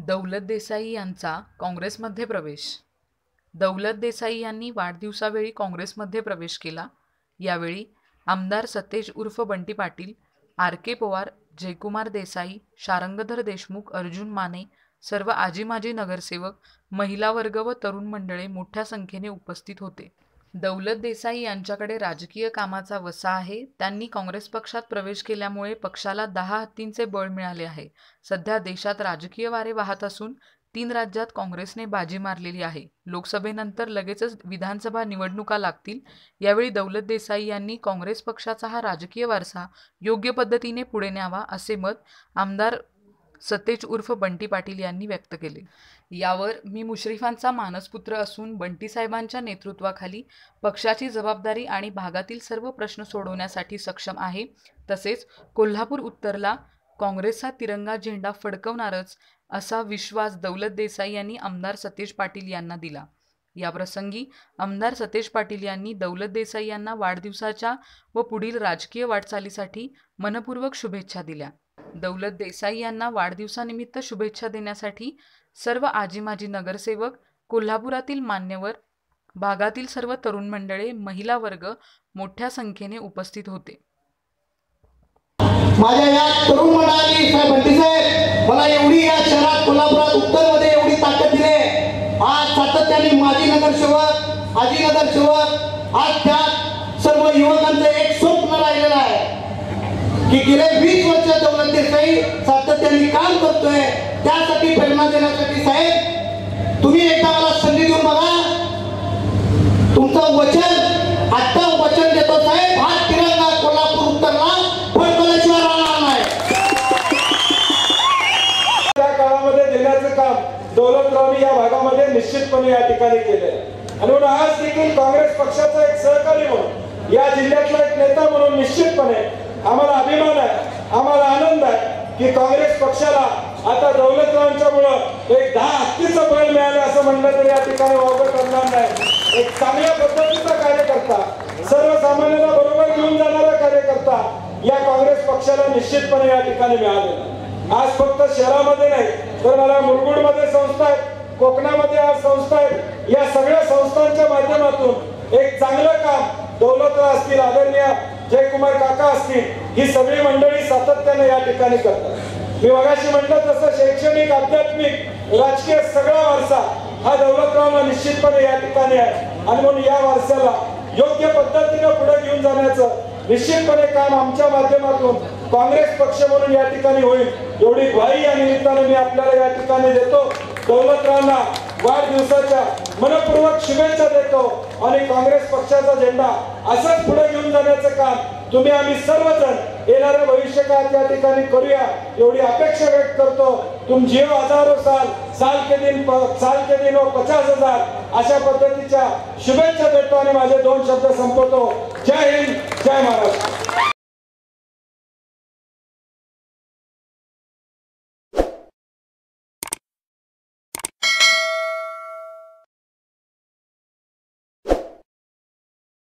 दौलत देसाई यांचा काँग्रेसमध्ये प्रवेश. दौलत देसाई यांनी वाढदिवसावेळी काँग्रेसमध्ये प्रवेश केला. यावेळी आमदार सतेज उर्फ बंटी पाटील, आर के पवार, जयकुमार देसाई, शारंगधर देशमुख, अर्जुन माने, सर्व आजी माजी नगरसेवक, महिला वर्ग व तरुण मंडळी मोठ्या संख्येने उपस्थित होते. दौलत देसाई यांच्याकडे राजकीय कामाचा वसा आहे. त्यांनी काँग्रेस पक्षात प्रवेश केल्यामुळे पक्षाला 10 हत्तींचे बळ मिळाले आहे. सध्या देशात राजकीय वारे वाहत असून 3 राज्यात काँग्रेसने बाजी मारलेली आहे. लोकसभेनंतर लगेचच विधानसभा निवडणुका लागतील. यावेळी दौलत देसाई यांनी काँग्रेस पक्षाचा हा राजकीय वारसा योग्य पद्धतीने पुढे न्यावा असे मत आमदार सतेज उर्फ बंटी पाटील यांनी व्यक्त केले. यावर मी मुश्रीफांचा मानसपुत्र असून बंटी साहेबांच्या नेतृत्वाखाली पक्षाची जबाबदारी आणि भागातील सर्व प्रश्न सोडवण्यासाठी सक्षम आहे. तसेच कोल्हापूर उत्तरला काँग्रेसचा तिरंगा झेंडा फडकवणारच असा विश्वास दौलत देसाई यांनी आमदार सतेज पाटील यांना दिला. याप्रसंगी आमदार सतेज पाटील यांनी दौलत देसाई यांना वाढदिवसाच्या व पुढील राजकीय वाटचालीसाठी मनपूर्वक शुभेच्छा दिल्या. दौलत देसाई यांना वाढदिवसानिमित्त शुभेच्छा देण्यासाठी सर्व आजी माजी नगरसेवक, कोल्हापुरातील मान्यवर, भागातील सर्व तरुण मंडळे, महिला वर्ग मोठ्या संख्येने उपस्थित होते. माझ्या या तरुण मंडळाने बंटी साहेब मला एवढी या शहरात कोल्हापुरात उत्तरमध्ये एवढी ताकद दिली. आज सातत्याने माजी नगरसेवक, आजी नगरसेवक, आज त्या सर्व युवकांचं एक स्वप्न राहिलेलं आहे की गेले 20 वर्ष दौलत देसाई सातत्याने काम करतोय. त्यासाठी प्रेरणा देण्यासाठी साहेब तुम्ही एकदा मला संधी देऊन बघा. तुमचं वचन आता वचन देतो साहेब, हा तिरंगा कोल्हापूर उत्तरला फडकवल्याशिवाय राहणार नाही. त्या काळामध्ये देण्याचं काम दौलतरावनी या भागामध्ये निश्चितपणे या ठिकाणी केले आणि म्हणून आज देखील काँग्रेस पक्षाचा एक सहकारी म्हणून या जिल्ह्यातला एक नेता म्हणून निश्चितपणे आम्हाला अभिमान आहे, आम्हाला आनंद आहे की काँग्रेस पक्षाला आता दौलतरावांच्यामुळं एक 10 हत्तीचं बळ मिळालं असं म्हणलं तरी या ठिकाणी वावगं करणार नाही. एक चांगल्या पद्धतीचा कार्यकर्ता, सर्वसामान्यांना बरोबर घेऊन जाणारा कार्यकर्ता या काँग्रेस पक्षाला निश्चितपणे या ठिकाणी मिळालेला. आज फक्त शहरामध्ये नाही तर मला मुरगुडमध्ये संस्था आहेत, कोकणामध्ये आज संस्था आहेत. या सगळ्या संस्थांच्या माध्यमातून एक चांगलं काम दौलतराव असतील, आदरणीय जयकुमार काका असतील, ही सगळी मंडळी सातत्याने या ठिकाणी करतात. मी मगाशी म्हटलं तसं शैक्षणिक, आध्यात्मिक, राजकीय सगळा वारसा हा दौलतरावला निश्चितपणे या ठिकाणी आहे आणि म्हणून या वारशाला योग्य पद्धतीने पुढे घेऊन जाण्याचं निश्चितपणे काम आमच्या माध्यमातून काँग्रेस पक्ष म्हणून या ठिकाणी होईल एवढी ग्वाही या निमित्ताने मी आपल्याला या ठिकाणी देतो. दौलतरावांना वाढदिवसाच्या मनपूर्वक शुभेच्छा देतो आणि काँग्रेस पक्षाचा झेंडा असंच पुढे घेऊन जाण्याचं काम तुम्ही आम्ही सर्वजण येणाऱ्या भविष्यकाळात या ठिकाणी करूया एवढी अपेक्षा व्यक्त करतो. तुम जियो हजारो साल, साल के दिन और 50,000 अशा पद्धतीच्या शुभेच्छा देतो आणि माझे 2 शब्द संपवतो. जय हिंद, जय महाराष्ट्र.